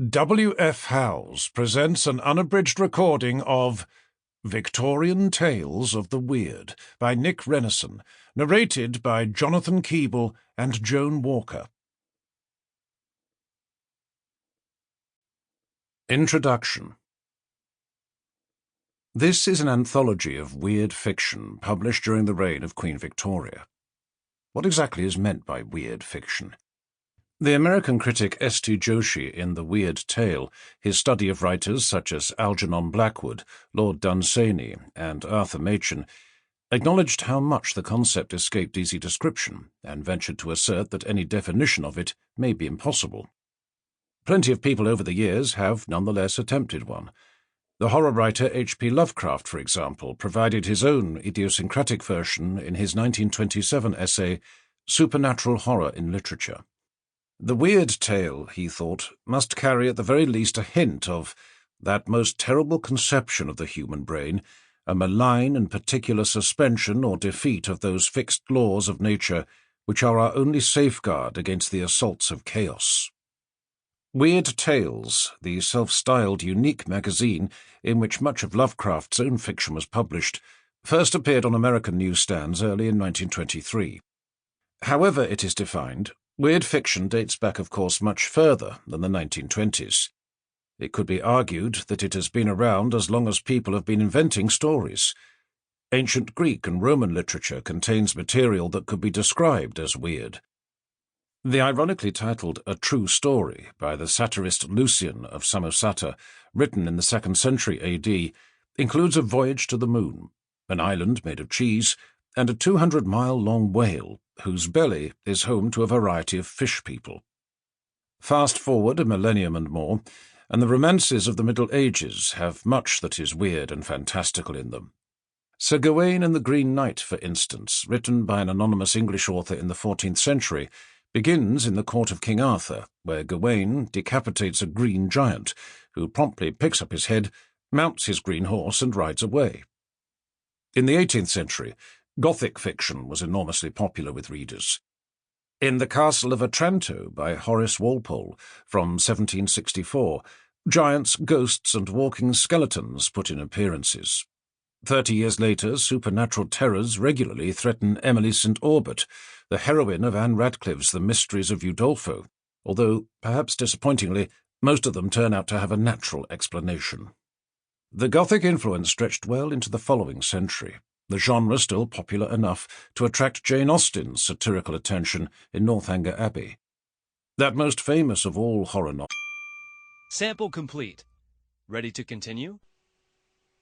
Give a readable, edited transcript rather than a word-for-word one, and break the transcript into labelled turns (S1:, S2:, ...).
S1: W.F. Howells presents an unabridged recording of Victorian Tales of the Weird by Nick Rennison, narrated by Jonathan Keeble and Joan Walker. Introduction. This is an anthology of weird fiction published during the reign of Queen Victoria. What exactly is meant by weird fiction? The American critic S.T. Joshi in The Weird Tale, his study of writers such as Algernon Blackwood, Lord Dunsany, and Arthur Machen, acknowledged how much the concept escaped easy description, and ventured to assert that any definition of it may be impossible. Plenty of people over the years have nonetheless attempted one. The horror writer H.P. Lovecraft, for example, provided his own idiosyncratic version in his 1927 essay, Supernatural Horror in Literature. The Weird Tale, he thought, must carry at the very least a hint of that most terrible conception of the human brain, a malign and particular suspension or defeat of those fixed laws of nature which are our only safeguard against the assaults of chaos. Weird Tales, the self-styled unique magazine in which much of Lovecraft's own fiction was published, first appeared on American newsstands early in 1923. However it is defined, weird fiction dates back, of course, much further than the 1920s. It could be argued that it has been around as long as people have been inventing stories. Ancient Greek and Roman literature contains material that could be described as weird. The ironically titled A True Story by the satirist Lucian of Samosata, written in the 2nd century A.D., includes a voyage to the moon, an island made of cheese, and a 200-mile-long whale whose belly is home to a variety of fish people. Fast forward a millennium and more, and the romances of the Middle Ages have much that is weird and fantastical in them. Sir Gawain and the Green Knight, for instance, written by an anonymous English author in the 14th century, begins in the court of King Arthur, where Gawain decapitates a green giant, who promptly picks up his head, mounts his green horse, and rides away. In the 18th century, Gothic fiction was enormously popular with readers. In The Castle of Otranto by Horace Walpole from 1764, giants, ghosts, and walking skeletons put in appearances. 30 years later, supernatural terrors regularly threaten Emily St. Aubert, the heroine of Anne Radcliffe's The Mysteries of Udolpho, although, perhaps disappointingly, most of them turn out to have a natural explanation. The Gothic influence stretched well into the following century, the genre still popular enough to attract Jane Austen's satirical attention in Northanger Abbey. That most famous of all horror novels.
S2: Sample complete. Ready to continue?